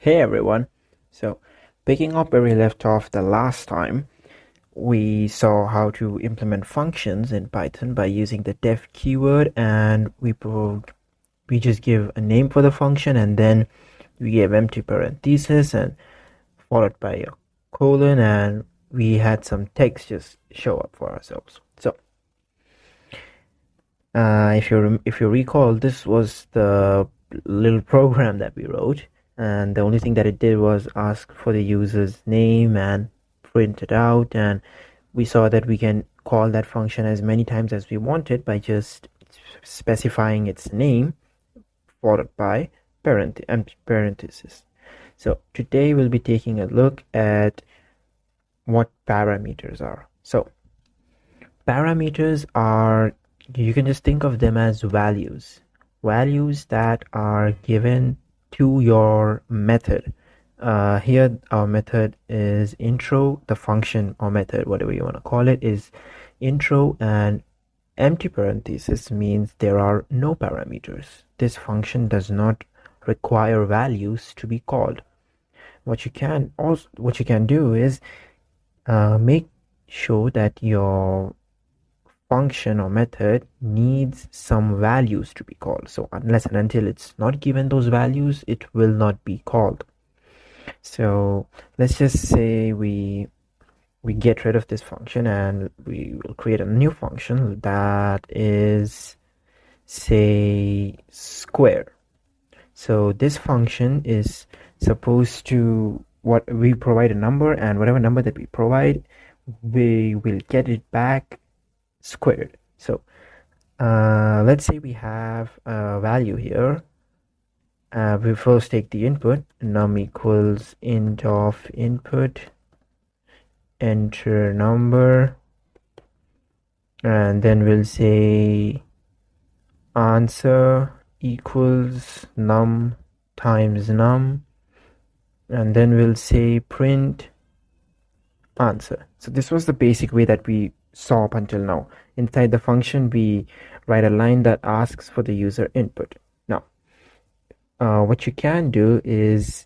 Hey everyone. So, picking up where we left off the last time, we saw how to implement functions in Python by using the def keyword, and we just give a name for the function, and then we gave empty parenthesis and followed by a colon, and we had some text just show up for ourselves. So, if you recall, this was the little program that we wrote, and the only thing that it did was ask for the user's name and print it out. And we saw that we can call that function as many times as we wanted by just specifying its name followed by parenthesis. So today we'll be taking a look at what parameters are. So parameters are, you can just think of them as values that are given to your method. Here our method is intro. The function or method, whatever you want to call it, is intro, and empty parenthesis means there are no parameters. This function does not require values to be called. What you can do is make sure that your function or method needs some values to be called. So unless and until it's not given those values, it will not be called. So let's just say we get rid of this function and we will create a new function that is, say, square. So this function is supposed to, what we provide a number, and whatever number that we provide, we will get it back squared. So let's say we have a value here. We first take the input, num equals int of input, enter number, and then we'll say answer equals num times num, and then we'll say print answer. So this was the basic way that we saw up until now. Inside the function, we write a line that asks for the user input. Now, what you can do is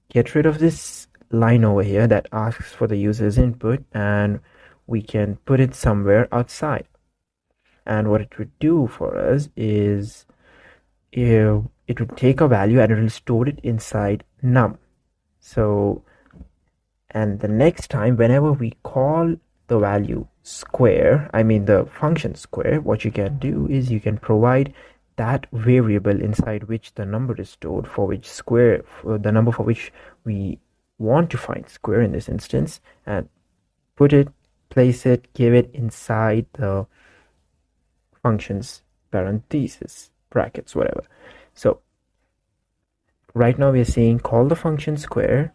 get rid of this line over here that asks for the user's input, and we can put it somewhere outside. And what it would do for us is it would take a value and it will store it inside num. So, and the next time, whenever we call the value square, I mean the function square, what you can do is you can provide that variable inside which the number is stored, for which square, for the number for which we want to find square in this instance, and place it, give it inside the function's parenthesis, brackets, whatever. So right now we are saying call the function square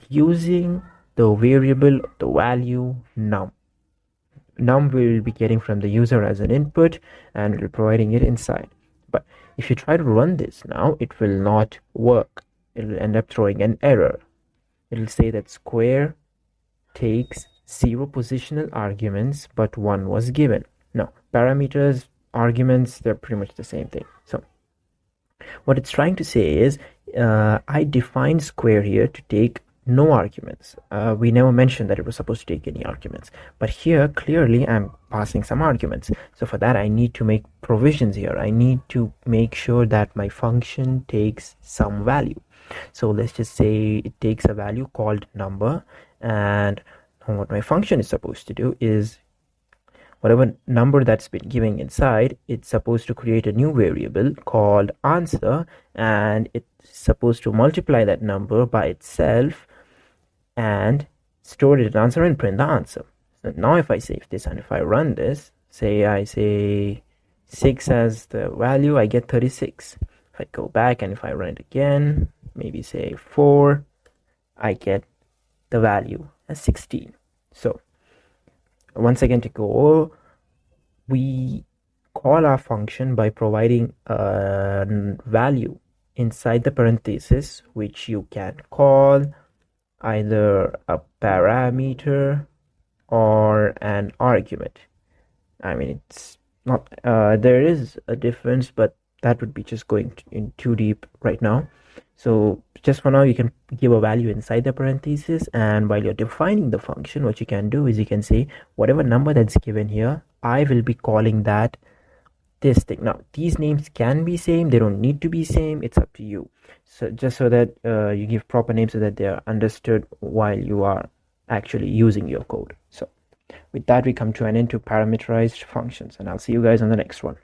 using the variable, the value num. Num we will be getting from the user as an input, and we'll be providing it inside. But if you try to run this now, it will not work. It will end up throwing an error. It will say that square takes 0 positional arguments, but 1 was given. Now, parameters, arguments, they're pretty much the same thing. So what it's trying to say is, I defined square here to take no arguments. We never mentioned that it was supposed to take any arguments, but here clearly I'm passing some arguments. So for that I need to make provisions here. I need to make sure that my function takes some value. So let's just say it takes a value called number, and what my function is supposed to do is whatever number that's been given inside, it's supposed to create a new variable called answer, and it's supposed to multiply that number by itself and store it in answer and print the answer. So now if I save this and if I run this, say I say 6 as the value, I get 36. If I go back and if I run it again, maybe say 4, I get the value as 16. So once again, to go over, we call our function by providing a value inside the parenthesis, which you can call either a parameter or an argument. I mean, it's not, there is a difference, but that would be just going in too deep right now. So just for now, you can give a value inside the parentheses, and while you're defining the function, what you can do is you can say whatever number that's given here, I will be calling that this thing. Now these names can be same, they don't need to be same, it's up to you. So just so that you give proper names so that they are understood while you are actually using your code. So with that, we come to an end to parameterized functions, and I'll see you guys on the next one.